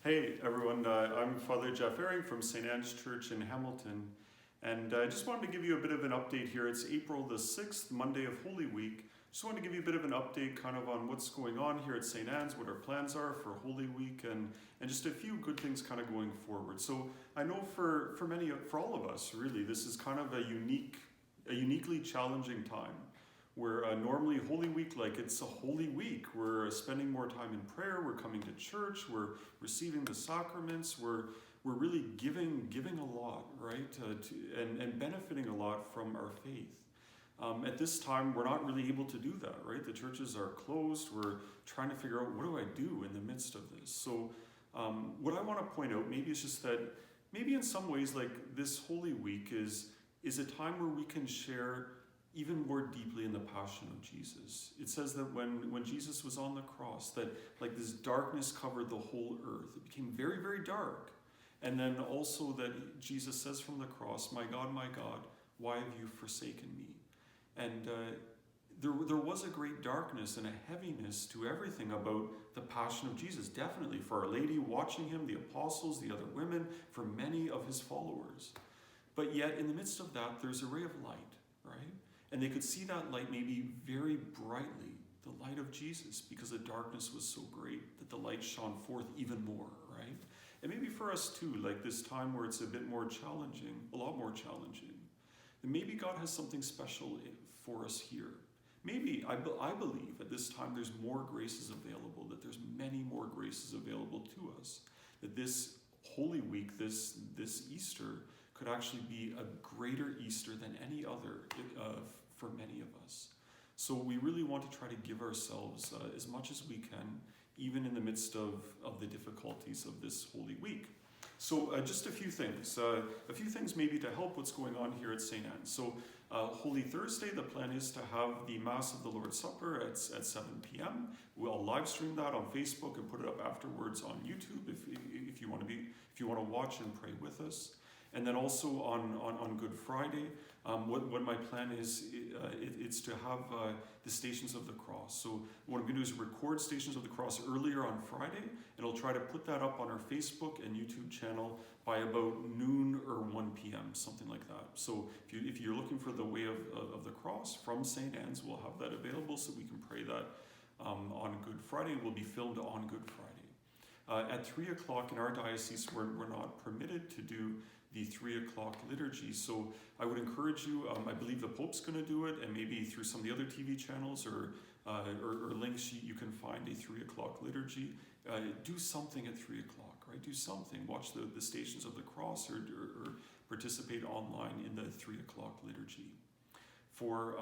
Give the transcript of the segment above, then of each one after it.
Hey everyone, I'm Father Jeff Ehring from St. Anne's Church in Hamilton, and I just wanted to give you a bit of an update here. It's April the 6th, Monday of Holy Week. Just wanted to give you a bit of an update kind of on what's going on here at St. Anne's, what our plans are for Holy Week, and just a few good things kind of going forward. So I know for all of us, really, this is kind of a uniquely challenging time. Where normally Holy Week, like it's a holy week. We're spending more time in prayer. We're coming to church. We're receiving the sacraments. We're really giving a lot, right? And benefiting a lot from our faith. At this time, we're not really able to do that, right? The churches are closed. We're trying to figure out, what do I do in the midst of this? So what I want to point out, maybe it's just that, maybe in some ways, like this Holy Week is a time where we can share even more deeply in the passion of Jesus. It says that when Jesus was on the cross, that like this darkness covered the whole earth. It became very, very dark. And then also that Jesus says from the cross, my God, why have you forsaken me? And there was a great darkness and a heaviness to everything about the passion of Jesus, definitely for Our Lady watching him, the apostles, the other women, for many of his followers. But yet in the midst of that, there's a ray of light, right? And they could see that light maybe very brightly, the light of Jesus, because the darkness was so great that the light shone forth even more, right? And maybe for us too, like this time where it's a bit more challenging, a lot more challenging, and maybe God has something special for us here. Maybe, I believe at this time there's more graces available, that there's many more graces available to us, that this Holy Week, this Easter, could actually be a greater Easter than any other for many of us. So we really want to try to give ourselves as much as we can, even in the midst of the difficulties of this Holy Week. So just a few things maybe to help what's going on here at St. Anne's. So Holy Thursday, the plan is to have the Mass of the Lord's Supper at 7 p.m. We'll live stream that on Facebook and put it up afterwards on YouTube if you want to watch and pray with us. And then also on Good Friday, what my plan is, it's to have the Stations of the Cross. So what I'm going to do is record Stations of the Cross earlier on Friday, and I'll try to put that up on our Facebook and YouTube channel by about noon or 1 p.m., something like that. So if you're looking for the Way of the Cross from St. Anne's, we'll have that available so we can pray that on Good Friday. It will be filmed on Good Friday. At 3 o'clock in our diocese, we're not permitted to do the 3 o'clock liturgy. So I would encourage you, I believe the Pope's going to do it, and maybe through some of the other TV channels or links you can find a 3 o'clock liturgy. Do something at 3 o'clock, right? Do something. Watch the Stations of the Cross or participate online in the 3 o'clock liturgy. For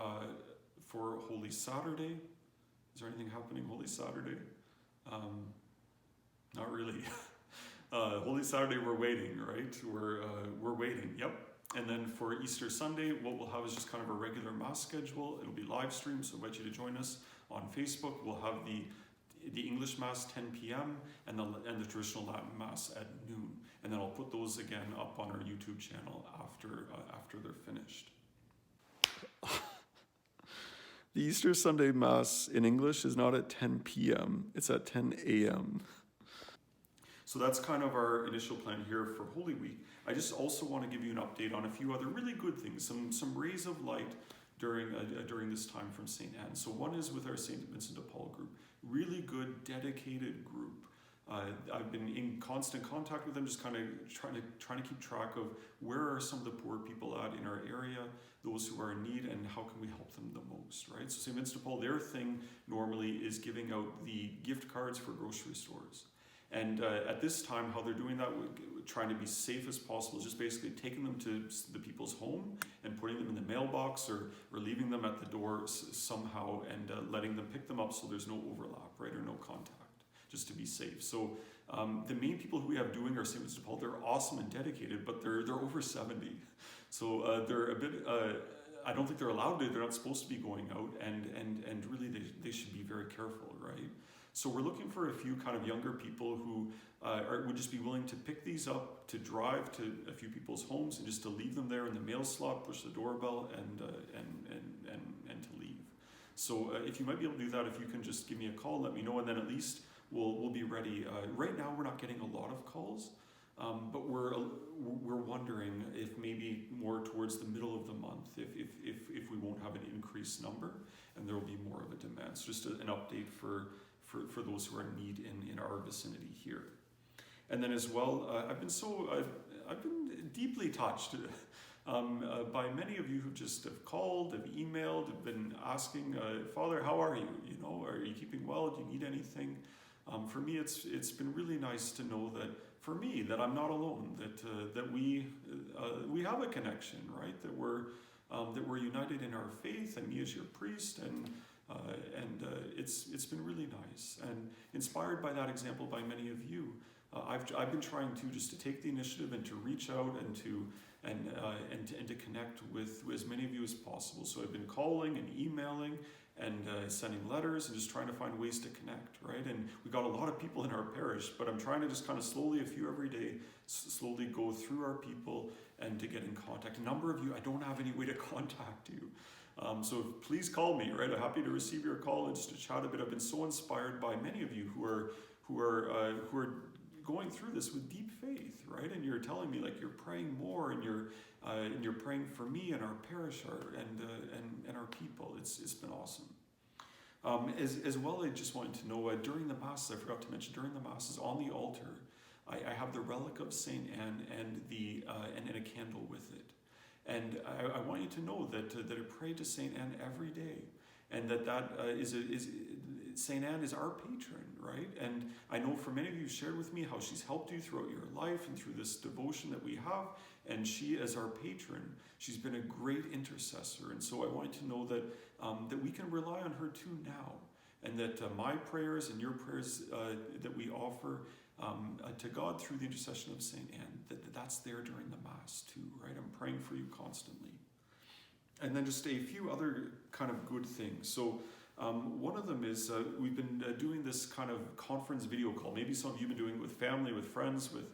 Holy Saturday, is there anything happening Holy Saturday? Not really. Holy Saturday, we're waiting, right? We're waiting, yep. And then for Easter Sunday, what we'll have is just kind of a regular Mass schedule. It'll be live streamed, so I invite you to join us on Facebook. We'll have the English Mass 10 p.m. and the traditional Latin Mass at noon. And then I'll put those again up on our YouTube channel after they're finished. The Easter Sunday Mass in English is not at 10 p.m., it's at 10 a.m. So that's kind of our initial plan here for Holy Week. I just also want to give you an update on a few other really good things, some rays of light during this time from St. Anne. So one is with our St. Vincent de Paul group, really good, dedicated group. I've been in constant contact with them, just kind of trying to keep track of where are some of the poor people at in our area, those who are in need, and how can we help them the most, right? So St. Vincent de Paul, their thing normally is giving out the gift cards for grocery stores. And at this time, how they're doing that, trying to be safe as possible, is just basically taking them to the people's home and putting them in the mailbox or leaving them at the door somehow and letting them pick them up so there's no overlap, right, or no contact, just to be safe. So the main people who we have doing our St. Vincent de Paul, they're awesome and dedicated, but they're over 70. So they're a bit, I don't think they're allowed to, they're not supposed to be going out, and really they should be very careful, right? So we're looking for a few kind of younger people who would just be willing to pick these up, to drive to a few people's homes and just to leave them there in the mail slot, push the doorbell, and to leave. So if you might be able to do that, if you can just give me a call, let me know, and then at least we'll be ready. Right now, we're not getting a lot of calls, but we're wondering if maybe more towards the middle of the month, if we won't have an increased number, and there will be more of a demand. So just an update for those who are in need in our vicinity here. And then as well, I've been deeply touched by many of you who just have called, have emailed, have been asking, Father, how are you? You know, are you keeping well? Do you need anything? For me, it's been really nice to know that for me that I'm not alone. That we have a connection, right? That we're united in our faith, and me as your priest, and it's been really nice and inspired by that example by many of you. I've been trying just to take the initiative and to reach out and to connect with as many of you as possible. So I've been calling and emailing and sending letters and just trying to find ways to connect, right? And we got a lot of people in our parish, but I'm trying to just kind of slowly, a few every day, slowly go through our people and to get in contact. A number of you, I don't have any way to contact you. So please call me, right? I'm happy to receive your call and just to chat a bit. I've been so inspired by many of you who are going through this with deep faith, right? And you're telling me like you're praying more, and you're praying for me and our parish and our people. It's been awesome. As well, I just wanted to know during the masses, I forgot to mention, during the masses on the altar, I have the relic of Saint Anne and a candle with it. And I want you to know that I pray to Saint Anne every day, and that is Saint Anne is our patron, right? And I know for many of you shared with me how she's helped you throughout your life and through this devotion that we have. And she, as our patron, she's been a great intercessor. And so I want you to know that we can rely on her too now, and that my prayers and your prayers that we offer to God through the intercession of Saint Anne, that's there during the Mass too, right? I'm praying for you constantly. And then just a few other kind of good things. So one of them is we've been doing this kind of conference video call. Maybe some of you have been doing it with family, with friends, with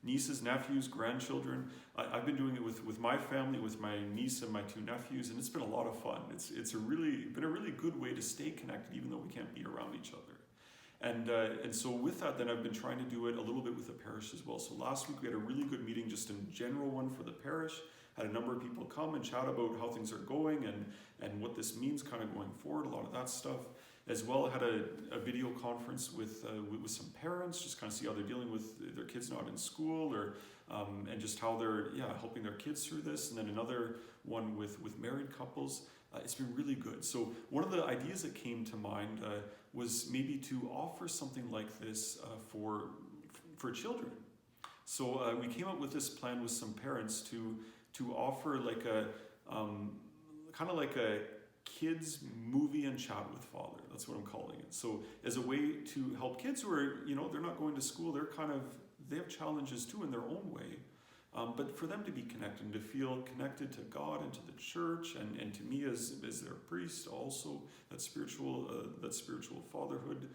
nieces, nephews, grandchildren. I've been doing it with my family, with my niece and my two nephews, and it's been a lot of fun. It's been a really good way to stay connected, even though we can't be around each other. And so with that, then I've been trying to do it a little bit with the parish as well. So last week we had a really good meeting, just in general one for the parish. Had a number of people come and chat about how things are going and what this means kind of going forward, a lot of that stuff. As well, I had a video conference with some parents, just kind of see how they're dealing with their kids not in school, or and just how they're helping their kids through this. And then another one with married couples. It's been really good. So one of the ideas that came to mind was maybe to offer something like this for children. So we came up with this plan with some parents to offer like a kind of like a kids movie and chat with Father. That's what I'm calling it. So as a way to help kids who are, they're not going to school, they have challenges too in their own way. But for them to be connected and to feel connected to God and to the church and to me as their priest also, that spiritual fatherhood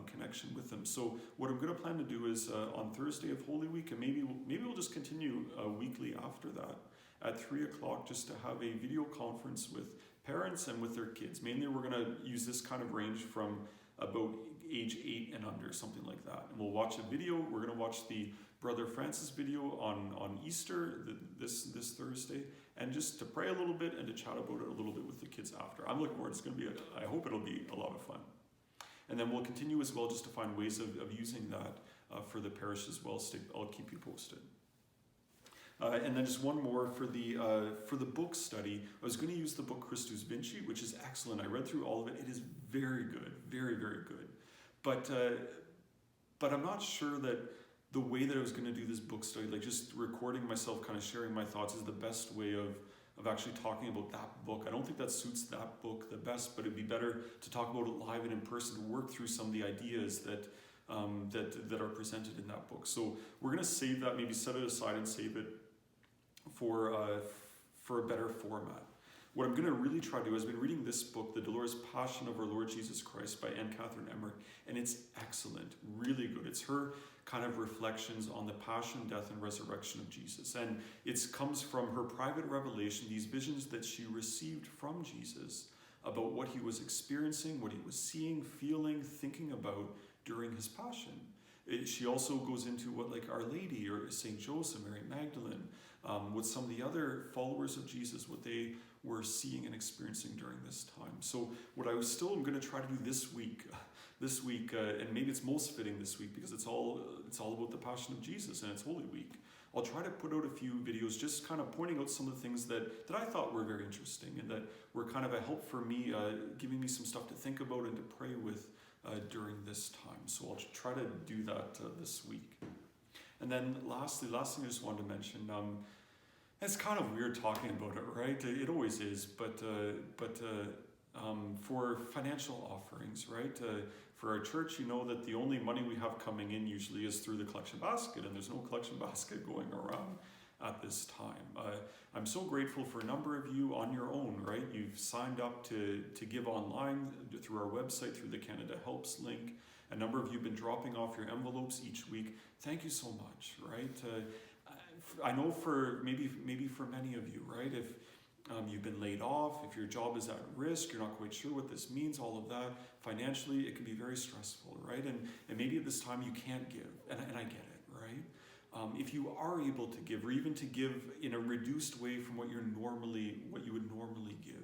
connection with them. So what I'm going to plan to do is on Thursday of Holy Week, and maybe we'll just continue weekly after that, at 3 o'clock, just to have a video conference with parents and with their kids. Mainly we're going to use this kind of range from about age 8 and under, something like that. And we'll watch a video. We're going to watch the Brother Francis video on Easter this Thursday, and just to pray a little bit and to chat about it a little bit with the kids after. I'm looking forward. It's going to be, I hope it'll be a lot of fun. And then we'll continue as well just to find ways of using that for the parish as well. I'll keep you posted. And then just one more for the book study. I was going to use the book Christus Vinci, which is excellent. I read through all of it. It is very good, very, very good. But I'm not sure that the way that I was going to do this book study, like just recording myself, kind of sharing my thoughts, is the best way of actually talking about that book. I don't think that suits that book the best, but it'd be better to talk about it live and in person, to work through some of the ideas that are presented in that book. So we're going to save that, maybe set it aside and save it for a better format. What I'm going to really try to do is, I've been reading this book, The Dolorous Passion of Our Lord Jesus Christ by Anne Catherine Emmerich, and it's excellent, really good. It's her kind of reflections on the passion, death, and resurrection of Jesus. And it comes from her private revelation, these visions that she received from Jesus about what he was experiencing, what he was seeing, feeling, thinking about during his passion. She also goes into what like Our Lady or St. Joseph, Mary Magdalene, what some of the other followers of Jesus, what they were seeing and experiencing during this time. So what I was still going to try to do this week, and maybe it's most fitting this week because it's all about the Passion of Jesus and it's Holy Week. I'll try to put out a few videos just kind of pointing out some of the things that I thought were very interesting and that were kind of a help for me, giving me some stuff to think about and to pray with during this time. So I'll try to do that this week. And then last thing I just wanted to mention, it's kind of weird talking about it, right? It always is, but for financial offerings, right? For our church, you know that the only money we have coming in usually is through the collection basket, and there's no collection basket going around at this time. I'm so grateful for a number of you on your own, right? You've signed up to give online through our website, through the Canada Helps link. A number of you have been dropping off your envelopes each week. Thank you so much, right? I know for maybe for many of you, right? If you've been laid off, if your job is at risk, you're not quite sure what this means, all of that, financially, it can be very stressful, right? And maybe at this time you can't give, and I get it, right? If you are able to give, or even to give in a reduced way from what you would normally give,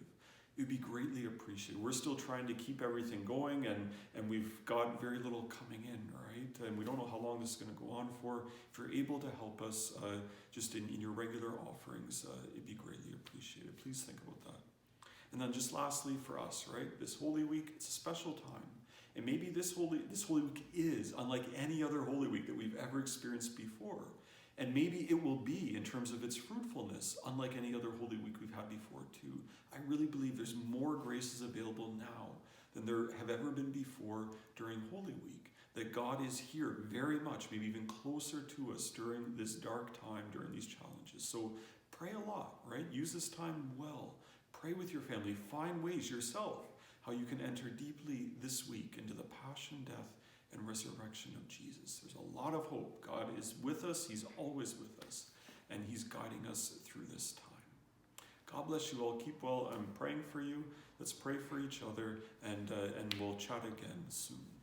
it would be greatly appreciated. We're still trying to keep everything going, and we've got very little coming in, right? And we don't know how long this is going to go on for. If you're able to help us just in your regular offerings, it'd be greatly appreciated. Please think about that. And then just lastly for us, right? This Holy Week, it's a special time. And maybe this Holy Week is unlike any other Holy Week that we've ever experienced before. And maybe it will be, in terms of its fruitfulness, unlike any other Holy Week we've had before too. I really believe there's more graces available now than there have ever been before during Holy Week. That God is here very much, maybe even closer to us during this dark time, during these challenges. So pray a lot, right? Use this time well. Pray with your family. Find ways yourself how you can enter deeply this week into the passion, death, and resurrection of Jesus. There's a lot of hope. God is with us. He's always with us. And he's guiding us through this time. God bless you all. Keep well. I'm praying for you. Let's pray for each other. And we'll chat again soon.